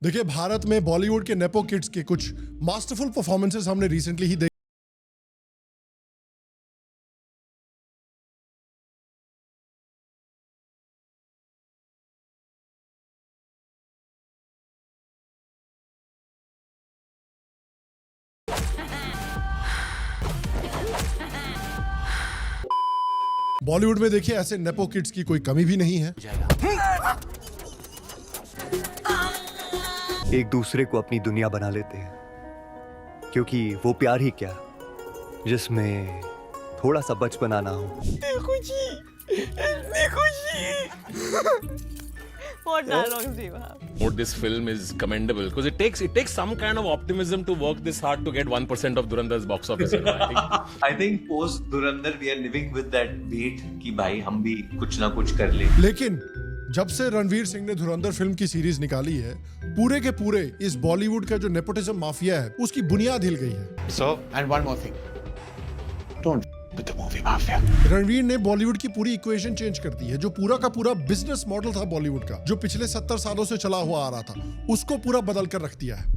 देखिए, भारत में बॉलीवुड के नेपो किड्स के कुछ मास्टरफुल परफॉर्मेंसेस हमने रिसेंटली ही देखे। बॉलीवुड में देखिए ऐसे नेपो किड्स की कोई कमी भी नहीं है। एक दूसरे को अपनी दुनिया बना लेते हैं, क्योंकि वो प्यार ही क्या जिसमें थोड़ा सा बचपना ना हो। What dialogues do you have? This film is commendable because it takes some kind of optimism to work this hard to get 1% of Dhurandar's box office. You know, I think post Dhurandhar we are living with that weight कि भाई हम भी कुछ ना कुछ कर ले। लेकिन जब से रणवीर सिंह ने धुरंधर फिल्म की सीरीज निकाली है, पूरे के पूरे इस बॉलीवुड का जो नेपोटिज्म माफिया है उसकी बुनियाद हिल गई है। So, and one more thing. Don't with the movie mafia. Ranveer ने बॉलीवुड की पूरी इक्वेशन चेंज कर दी है। जो पूरा का पूरा बिजनेस मॉडल था बॉलीवुड का, जो पिछले 70 सालों से चला हुआ आ रहा था, उसको पूरा बदल कर रख दिया है।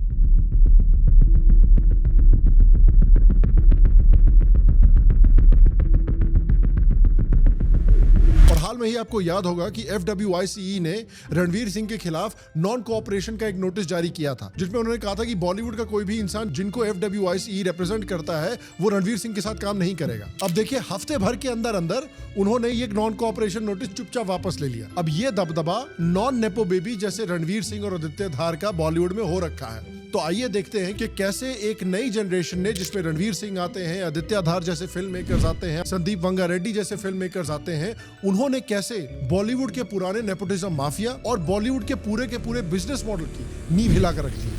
हाल में ही आपको याद होगा कि FWICE ने रणवीर सिंह के खिलाफ नॉन कोऑपरेशन का एक नोटिस जारी किया था, जिसमें उन्होंने कहा था कि बॉलीवुड का कोई भी इंसान जिनको FWICE रिप्रेजेंट करता है वो रणवीर सिंह के साथ काम नहीं करेगा। अब देखिए, हफ्ते भर के अंदर अंदर उन्होंने ये नॉन कोऑपरेशन नोटिस चुपचाप वापस ले लिया। अब ये दबदबा नॉन नेपो बेबी जैसे रणवीर सिंह और आदित्य धार का बॉलीवुड में हो रखा है। तो आइए देखते हैं कि कैसे एक नई जनरेशन ने, जिसमें रणवीर सिंह आते हैं, आदित्य धार जैसे फिल्म मेकर्स आते हैं, संदीप वंगारेड्डी जैसे फिल्म मेकर्स आते हैं, उन्होंने कैसे बॉलीवुड के पुराने नेपोटिज्म माफिया और बॉलीवुड के पूरे बिजनेस मॉडल की नींव हिलाकर रख दी।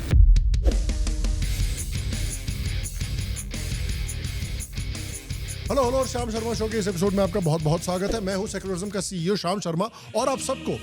हेलो और श्याम शर्मा शो के इस एपिसोड में आपका बहुत बहुत स्वागत है। मैं हूं सेक्युलरिज्म का CEO श्याम शर्मा और आप सबको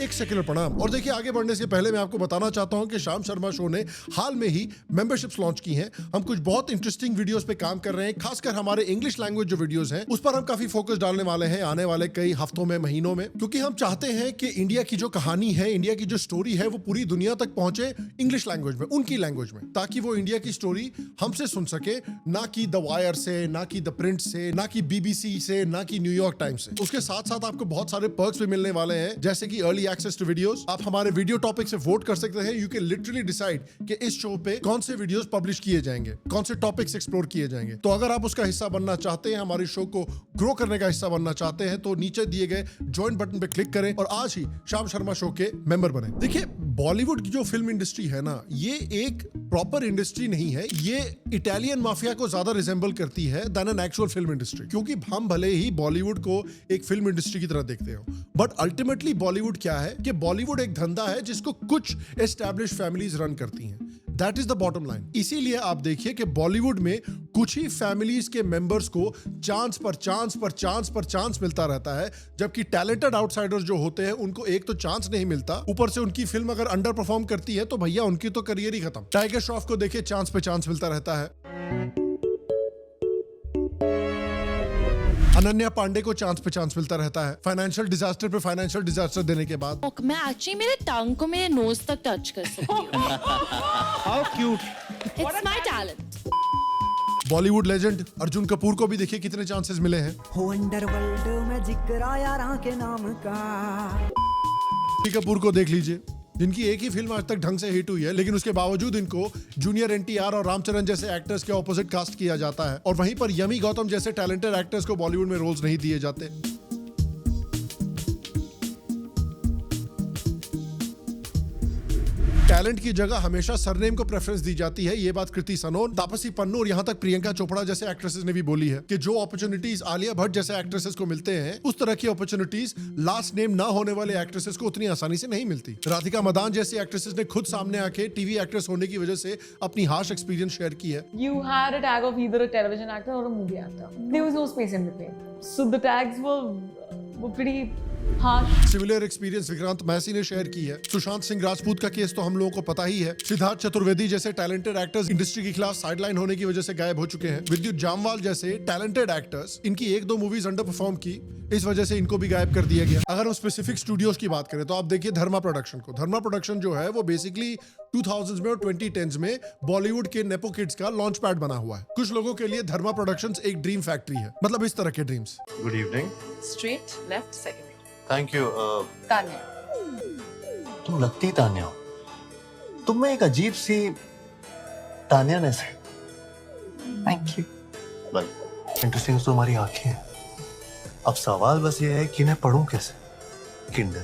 एक सेक्युलर प्रणाम। और देखिए, आगे बढ़ने से पहले मैं आपको बताना चाहता हूं कि श्याम शर्मा शो ने हाल में ही मेंबरशिप्स लॉन्च की हैं। हम कुछ बहुत इंटरेस्टिंग वीडियोस पे काम कर रहे हैं, खासकर हमारे इंग्लिश लैंग्वेज जो वीडियोस हैं उस पर हम काफी फोकस डालने वाले हैं आने वाले कई हफ्तों में, महीनों में, क्योंकि हम चाहते हैं कि इंडिया की जो कहानी है, इंडिया की जो स्टोरी है, वो पूरी दुनिया तक पहुंचे इंग्लिश लैंग्वेज में, उनकी लैंग्वेज में, ताकि वो इंडिया की स्टोरी हमसे सुन सके, ना कि द वायर से, ना कि द प्रिंट से, ना कि BBC से, ना कि न्यूयॉर्क टाइम्स से। उसके साथ साथ आपको बहुत सारे पर्क्स भी मिलने वाले हैं, जैसे कि अर्ली एक्सेस टू वीडियोस। आप हमारे वीडियो टॉपिक से वोट कर सकते हैं। यू कैन लिटरली डिसाइड कि इस शो पे कौन से वीडियोस पब्लिश किए जाएंगे, कौन से टॉपिक्स एक्सप्लोर किए जाएंगे। तो अगर आप उसका हिस्सा बनना चाहते हैं, हमारे शो को ग्रो करने का हिस्सा बनना चाहते हैं, तो नीचे दिए गए ज्वाइन बटन पे क्लिक करें और आज ही श्याम शर्मा शो के मेंबर बने। देखिए, बॉलीवुड की जो फिल्म इंडस्ट्री है ना, ये एक प्रॉपर इंडस्ट्री नहीं है। ये इटालियन माफिया को ज्यादा रिजेंबल करती है than an actual film industry, क्योंकि हम भले ही बॉलीवुड को एक फिल्म इंडस्ट्री की तरह देखते हो, बट अल्टीमेटली बॉलीवुड क्या है कि बॉलीवुड एक धंधा है जिसको कुछ एस्टैब्लिश फैमिलीज रन करती हैं। That is the bottom line. इसीलिए आप देखिए कि बॉलीवुड में कुछ ही फैमिलीज के मेंबर्स को चांस पर चांस मिलता रहता है, जबकि टैलेंटेड आउटसाइडर्स जो होते हैं उनको एक तो चांस नहीं मिलता, ऊपर से उनकी फिल्म अगर अंडर परफॉर्म करती है तो भैया उनकी तो करियर ही खत्म। टाइगर श्रॉफ को देखिए, चांस पे चांस मिलता रहता है। अनन्या पांडे को चांस पे चांस मिलता रहता है, फाइनेंशियल डिजास्टर पे फाइनेंशियल डिजास्टर देने के बाद। मैं एक्चुअली मेरे टंग को मेरे नोज तक टच कर सकती हूँ। How cute. It's my talent. Bollywood legend Arjun Kapoor को भी देखिए कितने चांसेस मिले हैं। हो अंडरवर्ल्ड में जिक्र आया राह के नाम का। कपूर को देख लीजिए, जिनकी एक ही फिल्म आज तक ढंग से हिट हुई है, लेकिन उसके बावजूद इनको जूनियर NTR और रामचरण जैसे एक्टर्स के ऑपोजिट कास्ट किया जाता है, और वहीं पर यमी गौतम जैसे टैलेंटेड एक्टर्स को बॉलीवुड में रोल्स नहीं दिए जाते। टैलेंट की जगह हमेशा सरनेम को प्रेफरेंस दी जाती है। ये बात कृति सनोन, तापसी पन्नू और यहाँ तक प्रियंका चोपड़ा जैसे एक्ट्रेसेस ने भी बोली है कि जो अपॉर्चुनिटीज आलिया भट्ट जैसे एक्ट्रेसेस को मिलते हैं, उस तरह की अपॉर्चुनिटीज लास्ट नेम ना होने वाले एक्ट्रेसेस को उतनी आसानी से नहीं मिलती। राधिका मदान जैसी एक्ट्रेसेस ने खुद सामने आके टीवी एक्ट्रेस होने की वजह से अपनी हार्श एक्सपीरियंस शेयर की है। You had a tag of either a television actor or a movie actor. There was no space in between. So the tags were pretty हाँ सिमिलर एक्सपीरियंस विक्रांत मैसी ने share की है। सुशांत सिंह राजपूत का केस तो हम लोगों को पता ही है। सिद्धार्थ चतुर्वेदी जैसे टैलेंटेड एक्टर्स इंडस्ट्री के खिलाफ साइडलाइन होने की वजह से गायब हो चुके हैं। विद्युत जामवाल जैसे टैलेंटेड एक्टर्स, इनकी 1-2 मूवीज अंडर परफॉर्म की, इस वजह से इनको भी गायब कर दिया गया। अगर हम स्पेसिफिक स्टूडियोज की बात करें तो आप देखिए धर्मा प्रोडक्शन को। धर्मा प्रोडक्शन जो है वो बेसिकली 2000s में और 2010s में बॉलीवुड के नेपो किड्स का लॉन्च पैड बना हुआ है। कुछ लोगों के लिए धर्मा प्रोडक्शंस एक ड्रीम फैक्ट्री है, मतलब इस तरह के dreams. Good evening. Straight, left, second. Thank you. Tanya. तुम लगती तान्या हो। तुम में एक अजीब सी तान्यानेस है। Thank you. वेल, इंटरेस्टिंग तो तुम्हारी आंखें हैं। अब सवाल बस ये है कि इन्हें पढ़ूं कैसे? किंडल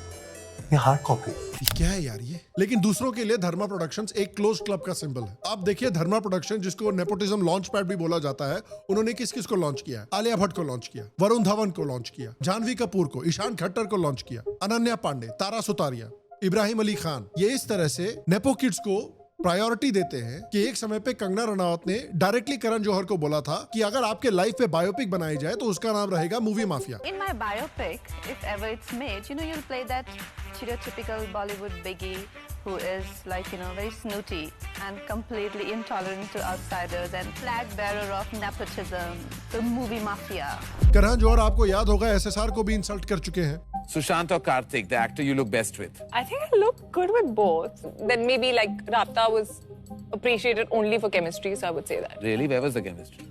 या हार्ड कॉपी? क्या है यार ये? लेकिन दूसरों के लिए धर्मा प्रोडक्शंस एक क्लोज क्लब का सिंबल है। आप देखिए धर्मा प्रोडक्शन, जिसको नेपोटिज्म लॉन्च पैड भी बोला जाता है, उन्होंने किस किस को लॉन्च किया है? आलिया भट्ट को लॉन्च किया, वरुण धवन को लॉन्च किया, जानवी कपूर को, ईशान खट्टर को लॉन्च किया, अनन्या पांडे, तारा सुतारिया, इब्राहिम अली खान। ये इस तरह से नेपो किड्स को प्रायोरिटी देते हैं कि एक समय पे कंगना रनावत ने डायरेक्टली करण जौहर को बोला था कि अगर आपके लाइफ पे बायोपिक बनाई जाए तो उसका नाम रहेगा movie mafia. In my biopic, if ever it's made, you'll play that stereotypical Bollywood biggie who is very snooty and completely intolerant to outsiders and flag bearer of nepotism, the movie mafia. Karan Johar आपको याद होगा SSR को भी insult कर चुके हैं। Sushant or Karthik, the actor you look best with? I think I look good with both. Then maybe Rapta was appreciated only for chemistry, so I would say that. Really? Where was the chemistry?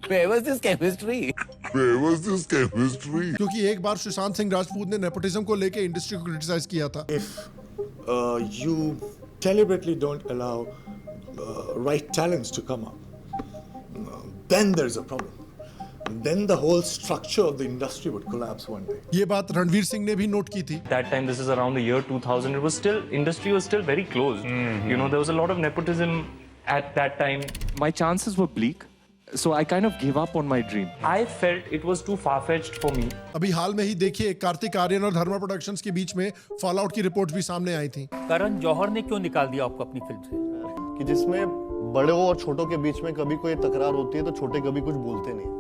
Where was this chemistry? क्योंकि एक बार सुशांत सिंह राजपूत ने nepotism को लेके industry को criticise किया था। You deliberately don't allow right talents to come up, then there's a problem. Then the whole structure of the industry would collapse one day. ये बात रणवीर सिंह ने भी नोट की थी। That time, this is around the year 2000. It was still, industry was still very closed. There was a lot of nepotism at that time. My chances were bleak, so I kind of gave up on my dream. I felt it was too far-fetched for me. अभी हाल में ही देखिए कार्तिक आर्यन और धर्मा productions के बीच में fallout की reports भी सामने आई थी। करण जौहर ने क्यों निकाल दिया आपको अपनी फिल्म से? कि जिसमें बड़ों और छोटों के बीच में कभी कोई तकरार होती है तो छोटे कभी कुछ बोलते नहीं,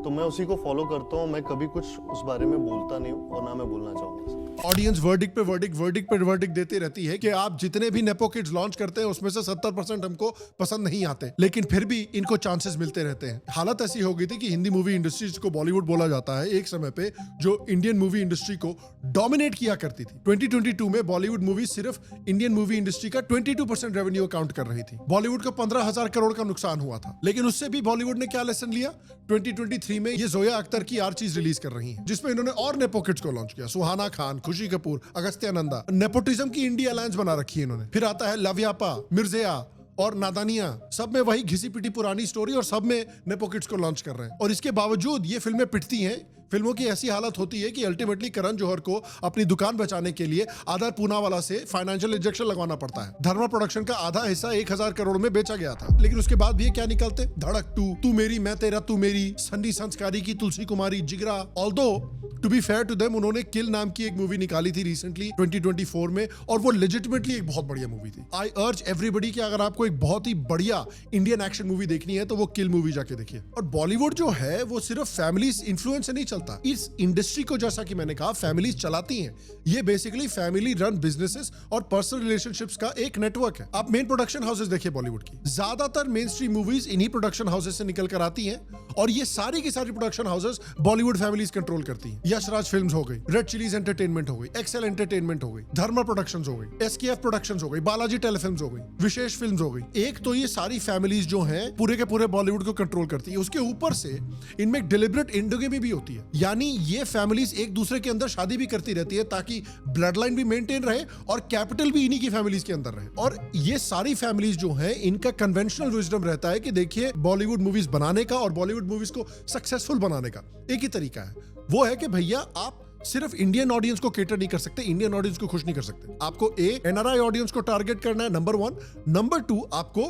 तो मैं उसी को फॉलो करता हूँ। मैं कभी कुछ उस बारे में बोलता नहीं हूँ और ना मैं बोलना चाहूँगा। ऑडियंस वर्डिक्ट पे वर्डिक्ट देती रहती है कि आप जितने भी नेपो किड्स लॉन्च करते हैं उसमें से 70% हमको पसंद नहीं आते, लेकिन फिर भी इनको चांसेस मिलते रहते हैं। हालत ऐसी हो गई थी कि हिंदी मूवी इंडस्ट्री, जिसको बॉलीवुड बोला जाता है, एक समय पे जो इंडियन मूवी इंडस्ट्री को डोमिनेट किया करती थी। 2022 में बॉलीवुड मूवी सिर्फ इंडियन मूवी इंडस्ट्री का 22% रेवेन्यू अकाउंट कर रही थी। बॉलीवुड को 15,000 करोड़ का नुकसान हुआ था, लेकिन उससे भी बॉलीवुड ने क्या लेसन लिया? 2023 में ये जोया अख्तर की आर्चीज रिलीज कर रही है, जिसमें इन्होंने और नेपो किड्स को लॉन्च किया। सुहाना खान, खुशी कपूर, अगस्त्य नंदा, नेपोटिज्म की इंडिया अलायंस बना रखी है इन्होंने। फिर आता है लव्यापा, मिर्जिया और नादानिया, सब में वही घिसी पिटी पुरानी स्टोरी और सब में नेपो किड्स को लॉन्च कर रहे हैं। और इसके बावजूद ये फिल्में पिटती हैं। फिल्मों की ऐसी हालत होती है कि अल्टीमेटली करण जौहर को अपनी दुकान बचाने के लिए आधार पूनावाला से फाइनेंशियल इंजेक्शन लगवाना पड़ता है। धर्मा प्रोडक्शन का आधा हिस्सा 1000 करोड़ में बेचा गया था, लेकिन उसके बाद भी ये क्या निकलते? धड़क 2, तू मेरी मैं तेरा तू मेरी, सन्नी संस्कारी की Tulsi Kumari, Jigra. Although to be fair to them, उन्होंने किल नाम की एक मूवी निकाली थी रिसेंटली 2024 में, और वो लेजिटिमेटली एक बहुत बढ़िया मूवी थी। आई अर्ज एवरीबडी कि अगर आपको एक बहुत ही बढ़िया इंडियन एक्शन मूवी देखनी है तो वो किल मूवी जाके देखिए। और बॉलीवुड जो है वो सिर्फ फैमिलीज इन्फ्लुएंस से नहीं चलता। इस इंडस्ट्री को, जैसा कि मैंने कहा, फैमिलीज चलाती हैं। ये बेसिकली फैमिली रन बिजनेसेस और पर्सनल रिलेशनशिप्स का एक नेटवर्क है। आप मेन प्रोडक्शन हाउसेस देखिए बॉलीवुड की, ज्यादातर मेन स्ट्रीम मूवीज इन्हीं प्रोडक्शन हाउसेस से निकल कर आती हैं, और ये सारी की सारी production houses Bollywood families control करती हैं। यशराज फिल्म्स हो गई, रेड चिलीज एंटरटेनमेंट हो गई, एक्सेल एंटरटेनमेंट हो गई, धर्मा प्रोडक्शंस हो गई, एसकेएफ प्रोडक्शंस हो गई, बालाजी टेलीफिल्म्स हो गई, विशेष फिल्म्स हो गई। एक तो ये सारी फैमिलीज जो हैं पूरे के पूरे बॉलीवुड को कंट्रोल करती है। उसके ऊपर से इनमें डिलिबरेट इंडोगेमी भी होती है, यानी ये फैमिलीज एक दूसरे के अंदर शादी भी करती रहती है ताकि ब्लड लाइन भी मेंटेन रहे और कैपिटल भी इन्हीं की फैमिलीज के अंदर रहे। और ये सारी फैमिलीज जो हैं, इनका कन्वेंशनल विजडम रहता है कि देखिए, बॉलीवुड मूवीज बनाने का और बॉलीवुड मूवीज को सक्सेसफुल बनाने का एक ही तरीका है, वो है कि भैया आप सिर्फ इंडियन ऑडियंस को केटर नहीं कर सकते, इंडियन ऑडियंस को खुश नहीं कर सकते। आपको एनआरआई ऑडियंस को टारगेट करना है, नंबर 1। नंबर 2, आपको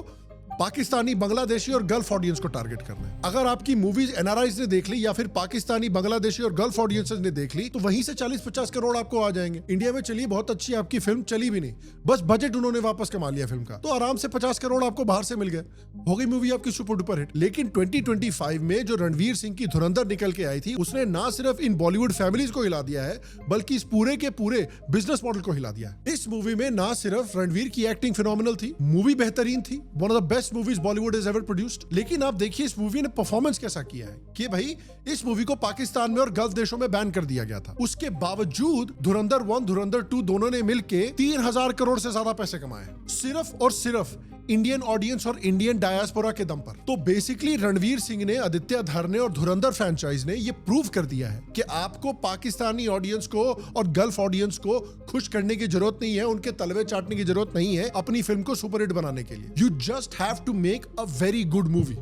पाकिस्तानी, बांग्लादेशी और गल्फ ऑडियंस को टारगेट करना है। अगर आपकी मूवीज एनआरआईज ने देख ली या फिर पाकिस्तानी, बांग्लादेशी और गल्फ ऑडियंसेस ने देख ली तो वहीं से 40-50 करोड़ आपको आ जाएंगे। इंडिया में चलिए बहुत अच्छी आपकी फिल्म चली भी नहीं, बस बजट उन्होंने वापस कमा लिया फिल्म का, तो आराम से 50 करोड़ आपको बाहर से मिल गए, हो गई मूवी आपकी सुपर डुपर हिट। लेकिन 2025 में जो रणवीर सिंह की धुरंधर निकल के आई थी, उसने ना सिर्फ इन बॉलीवुड फैमिलीज को हिला दिया है बल्कि इस पूरे के पूरे बिजनेस मॉडल को हिला दिया है। इस मूवी में ना सिर्फ रणवीर की एक्टिंग फिनोमिनल थी, मूवी बेहतरीन थी, one of the best movies Bollywood has ever produced, लेकिन आप देखिए इस मूवी ने परफॉर्मेंस कैसा किया है कि भाई इस मूवी को पाकिस्तान में और गल्फ देशों में बैन कर दिया गया था। उसके बावजूद धुरंधर 1, धुरंधर 2 दोनों ने मिलके 3000 करोड़ से ज्यादा पैसे कमाए, सिर्फ और सिर्फ इंडियन ऑडियंस और इंडियन डायस्पोरा के दम पर। तो बेसिकली रणवीर सिंह ने, आदित्य धर ने और धुरंधर फ्रेंचाइज ने ये प्रूव कर दिया है कि आपको पाकिस्तानी ऑडियंस को और गल्फ ऑडियंस को खुश करने की जरूरत नहीं है, उनके तलवे चाटने की जरूरत नहीं है अपनी फिल्म को सुपरहिट बनाने के लिए। You just have to make a very good movie,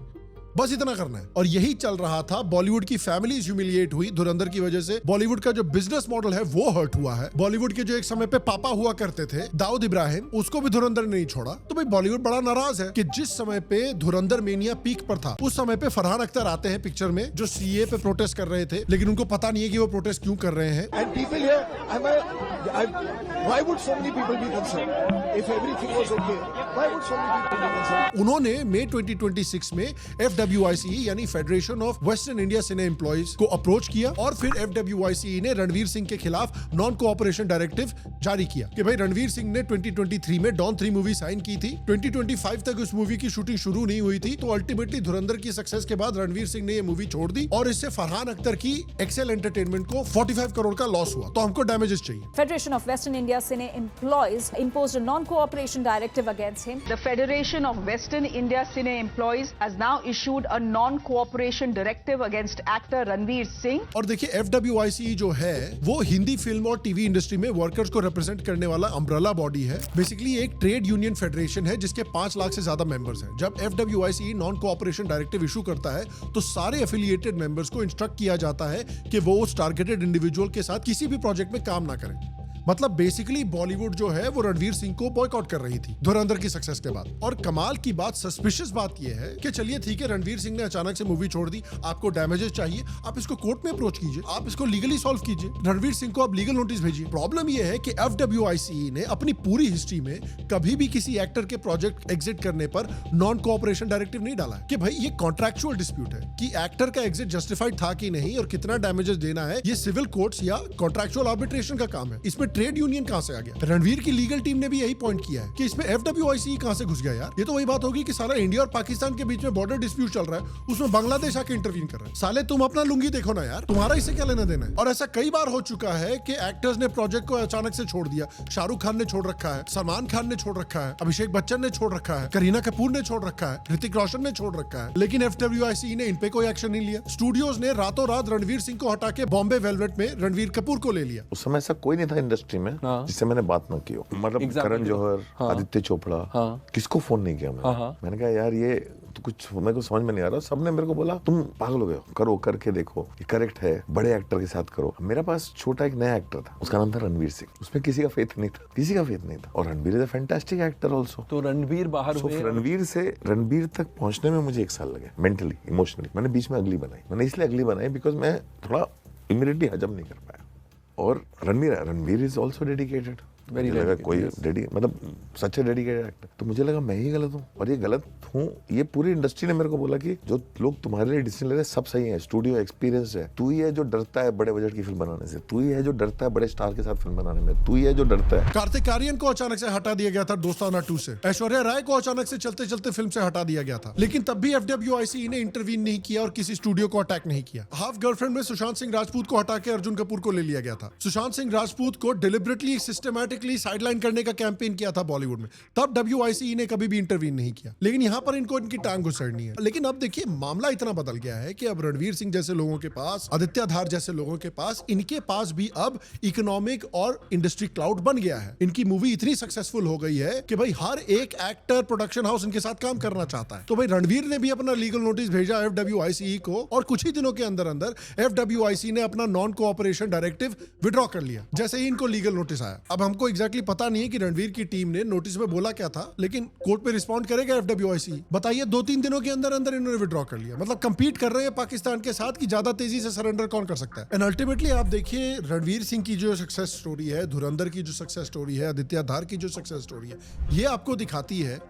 बस इतना करना है। और यही चल रहा था, बॉलीवुड की फैमिलीज ह्यूमिलिएट हुई धुरंधर की वजह से, बॉलीवुड का जो बिजनेस मॉडल है वो हर्ट हुआ है। बॉलीवुड के जो एक समय पे पापा हुआ करते थे दाऊद इब्राहिम, उसको भी धुरंधर ने नहीं छोड़ा। तो भाई बॉलीवुड बड़ा नाराज है कि जिस समय पे धुरंधर मेनिया पीक पर था, उस समय पे फरहान अख्तर आते हैं पिक्चर में जो सीए पे प्रोटेस्ट कर रहे थे, लेकिन उनको पता नहीं है कि वो प्रोटेस्ट क्यों कर रहे हैं। उन्होंने मई 2026 में FWICE यानी federation of western India cine employees को अप्रोच किया और फिर FWICE ने रणवीर सिंह के खिलाफ नॉन कोऑपरेशन डायरेक्टिव जारी किया कि भाई रणवीर सिंह ने 2023 में डॉन 3 मूवी साइन की थी, 2025 तक उस मूवी की शूटिंग शुरू नहीं हुई थी। तो अल्टीमेटली धुरंधर की सक्सेस के बाद रणवीर सिंह ने ये मूवी छोड़ दी और इससे फरहान अख्तर की एक्सेल एंटरटेनमेंट को 45 करोड़ का लॉस हुआ। तो हमको डैमेजेस चाहिए। Federation of Western India Cine Employees imposed a non-cooperation directive against him. The Federation of Western India Cine Employees has now issued a non-cooperation directive against actor Ranveer Singh. और देखिए FWICE जो है वो Hindi film और TV industry में workers को represent करने वाला अम्ब्रेला बॉडी है। बेसिकली एक ट्रेड यूनियन फेडरेशन है जिसके 5 लाख से ज्यादा मेंबर्स हैं। जब FWICE non cooperation directive issue करता है तो सारे एफिलिएटेड मेंबर्स को इंस्ट्रक्ट किया जाता है कि वो उस टारगेटेड इंडिविजुअल के साथ किसी भी प्रोजेक्ट में काम ना करें। मतलब बेसिकली बॉलीवुड जो है वो रणवीर सिंह को बॉयकॉट कर रही थी धुरंधर की सक्सेस के बाद। और कमाल की बात, सस्पिशियस बात ये है कि चलिए ठीक है रणवीर सिंह ने अचानक से मूवी छोड़ दी, आपको डैमेजेस चाहिए, आप इसको कोर्ट में अप्रोच कीजिए, आप इसको लीगली सॉल्व कीजिए, रणवीर सिंह को आप लीगल नोटिस भेजिए। प्रॉब्लम ये है कि FWICE ने अपनी पूरी हिस्ट्री में कभी भी किसी एक्टर के प्रोजेक्ट एग्जिट करने पर नॉन कोऑपरेशन डायरेक्टिव नहीं डाला है कि भाई ये कॉन्ट्रैक्चुअल डिस्प्यूट है कि एक्टर का एग्जिट जस्टिफाइड था कि नहीं और कितना डैमेजेस देना है, ये सिविल कोर्ट्स या कॉन्ट्रैक्चुअल आर्बिट्रेशन का काम है। इसमें ट्रेड यूनियन कहां से आ गया? रणवीर की लीगल टीम ने भी यही पॉइंट किया है कि इसमें FWICE कहां से घुस गया यार। ये तो वही बात होगी कि साला इंडिया और पाकिस्तान के बीच में बॉर्डर डिस्प्यूट चल रहा है, उसमें बांग्लादेश आके इंटरवीन कर रहा है। साले तुम अपना लुंगी देखो ना यार, तुम्हारा इससे क्या लेना देना है। और ऐसा कई बार हो चुका है कि एक्टर्स ने प्रोजेक्ट को अचानक से छोड़ दिया। शाहरुख खान ने छोड़ रखा है, सलमान खान ने छोड़ रखा है, अभिषेक बच्चन ने छोड़ रखा है, करीना कपूर ने छोड़ रखा है, ऋतिक रोशन ने छोड़ रखा है, लेकिन FWICE ने इन पे कोई एक्शन नहीं लिया। स्टूडियोज ने रातों रात रणवीर सिंह को हटा के बॉम्बे वेलवेट में रणवीर कपूर को ले लिया। उस समय ऐसा कोई नहीं था इंडस्ट्री में जिससे मैंने बात ना की हो। मतलब करण जौहर, आदित्य चोपड़ा, किसको फोन नहीं किया मैंने कहा यार ये तो कुछ मेरे को समझ में नहीं आ रहा। सबने मेरे को बोला तुम पागल हो गए, करो, करके देखो, ये करेक्ट है, बड़े एक्टर के साथ करो। मेरे पास छोटा एक नया एक्टर था, उसका नाम था रणवीर सिंह, उसमें किसी का फेथ नहीं था, किसी का फेथ नहीं था। और Ranveer is a fantastic actor also. तो रणवीर बाहर हुए, रणवीर तक पहुंचने में मुझे 1 साल लगे, मेंटली, इमोशनली। मैंने बीच में अगली बनाई, मैंने इसलिए अगली बनाई बिकॉज मैं थोड़ा इमीडिएटली हजम नहीं कर पाया। और Ranveer is also dedicated, very लगा कोई मतलब सच डेडिकेटेड एक्टर। तो मुझे लगा मैं ही गलत हूँ, और ये गलत हूँ। ये पूरी इंडस्ट्री ने मेरे को बोला कि जो लोग तुम्हारे लिए डिसीजन ले रहे हैं सब सही है, स्टूडियो एक्सपीरियंस है, तू ही है जो डरता है बड़े बजट की फिल्म बनाने से, तू ही है जो डरता है बड़े स्टार के साथ फिल्म बनाने में, तू ही है जो डरता है। कार्तिक आर्यन को अचानक से हटा दिया गया था दोस्ताना 2 से, ऐश्वर्या राय को अचानक से चलते चलते फिल्म से हटा दिया गया था, लेकिन तब भी FWICE ने इंटरवीन नहीं किया और किसी स्टूडियो को अटैक नहीं किया। हाफ गर्लफ्रेंड में सुशांत सिंह राजपूत को हटा के अर्जुन कपूर को ले लिया गया था। सुशांत सिंह राजपूत को डिलिबरेटली, सिस्टमैटिकली साइडलाइन करने का कैंपेन किया था बॉलीवुड में, तब WICE ने कभी भी इंटरवीन नहीं किया। लेकिन यहाँ पर इनको इनकी टांग घुसड़नी है। लेकिन अब देखिए मामला इतना बदल गया है कि अब रणवीर सिंह जैसे लोगों के पास, आदित्य धार जैसे लोगों के पास, इनके पास भी अब इकोनॉमिक और इंडस्ट्री क्लाउड बन गया है। इनकी मूवी इतनी सक्सेसफुल हो गई है कि भाई हर एक एक्टर, प्रोडक्शन हाउस इनके साथ काम करना चाहता है। तो भाई रणवीर ने भी अपना लीगल नोटिस भेजा FWICE को और कुछ ही दिनों के अंदर अंदर FWICE ने अपना नॉन कोऑपरेशन डायरेक्टिव विड्रॉ कर लिया जैसे ही इनको लीगल नोटिस आया। अब हमको एग्जैक्टली पता नहीं है कि रणवीर की टीम ने नोटिस में बोला क्या था, लेकिन कोर्ट पे रिस्पॉन्ड करेगा FWIC? बताइए, 2-3 दिनों के अंदर अंदर इन्होंने विड्रॉ कर लिया। मतलब कंपीट कर रहे हैं पाकिस्तान के साथ कि ज्यादा तेजी से सरेंडर कौन कर सकता है। एंड अल्टीमेटली आप देखिए, रणवीर सिंह की जो सक्सेस स्टोरी है, धुरंधर की जो सक्सेस स्टोरी है, आदित्य धार की जो सक्सेस स्टोरी है, ये आपको दिखाती है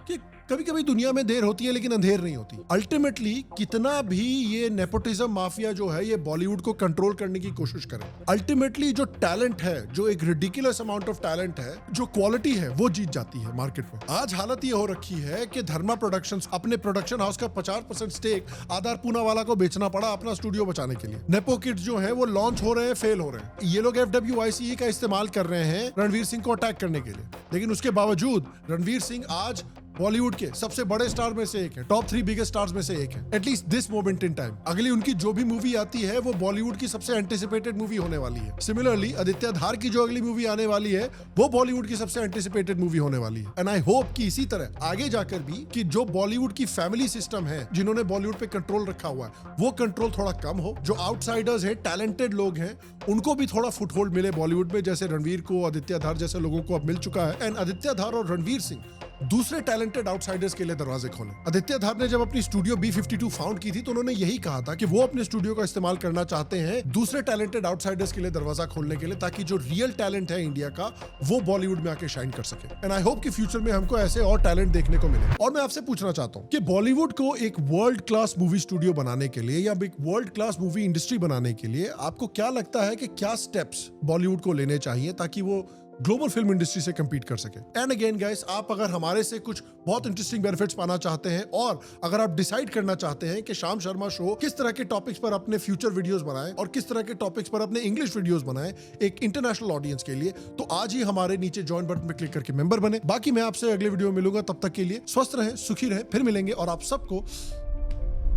कि कभी कभी दुनिया में देर होती है लेकिन अंधेर नहीं होती। अल्टीमेटली कितना भी ये नेपोटिज्म माफिया जो है ये बॉलीवुड को कंट्रोल करने की कोशिश करे, अल्टीमेटली जो टैलेंट है, जो एक रिडिकुलस अमाउंट ऑफ टैलेंट है, जो क्वालिटी है, वो जीत जाती है मार्केट में। आज हालत ये हो रखी है कि धर्मा प्रोडक्शंस अपने प्रोडक्शन हाउस का 50% स्टेक आधार पूनावाला को बेचना पड़ा अपना स्टूडियो बचाने के लिए। नेपो किड्स जो है वो लॉन्च हो रहे हैं, फेल हो रहे हैं। ये लोग FWIC का इस्तेमाल कर रहे हैं रणवीर सिंह को अटैक करने के लिए, लेकिन उसके बावजूद रणवीर सिंह आज बॉलीवुड के सबसे बड़े स्टार में से एक है, टॉप 3 बिगेस्ट स्टार्स में से एक है, at least this moment in time. अगली उनकी जो भी मूवी आती है वो बॉलीवुड की सबसे एंटिसिपेटेड मूवी होने वाली है। सिमिलरली आदित्य धार की जो अगली मूवी आने वाली है वो बॉलीवुड की सबसे एंटिसिपेटेड मूवी होने वाली है। एंड आई होप कि इसी तरह आगे जाकर भी कि जो बॉलीवुड की फैमिली सिस्टम है, जिन्होंने बॉलीवुड पे कंट्रोल रखा हुआ है, वो कंट्रोल थोड़ा कम हो। जो आउटसाइडर्स है, टैलेंटेड लोग हैं, उनको भी थोड़ा फुटहोल्ड मिले बॉलीवुड में, जैसे रणवीर को, आदित्य धार जैसे लोगों को अब मिल चुका है। एंड आदित्य धार और रणवीर सिंह दूसरे टैलेंटेड आउटसाइडर्स के लिए दरवाजे खोले। आदित्य धार ने जब अपनी स्टूडियो B52 फाउंड की थी तो उन्होंने यही कहा था कि वो अपने स्टूडियो का इस्तेमाल करना चाहते हैं दूसरे टैलेंटेड आउटसाइडर्स के लिए दरवाजा खोलने के लिए, ताकि जो रियल टैलेंट है इंडिया का वो बॉलीवुड में आके शाइन कर सके। एंड आई होप कि फ्यूचर में हमको ऐसे और टैलेंट देखने को मिले। और मैं आपसे पूछना चाहता हूँ कि बॉलीवुड को एक वर्ल्ड क्लास मूवी स्टूडियो बनाने के लिए या एक वर्ल्ड क्लास मूवी इंडस्ट्री बनाने के लिए आपको क्या लगता है कि क्या स्टेप्स बॉलीवुड को लेने चाहिए ताकि वो ग्लोबल फिल्म इंडस्ट्री से कंपीट कर सके? एंड अगेन गाइस, आप अगर हमारे से कुछ बहुत इंटरेस्टिंग बेनिफिट्स पाना चाहते हैं और अगर आप डिसाइड करना चाहते हैं कि शाम शर्मा शो किस तरह के टॉपिक्स पर अपने फ्यूचर वीडियोस बनाए और किस तरह के टॉपिक्स पर अपने इंग्लिश वीडियोस बनाए एक इंटरनेशनल ऑडियंस के लिए, तो आज ही हमारे नीचे ज्वाइन बटन पर क्लिक करके मेंबर बने। बाकी मैं आपसे अगले वीडियो में मिलूंगा, तब तक के लिए स्वस्थ रहें, सुखी रहें, फिर मिलेंगे और आप सबको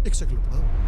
एक सेकंड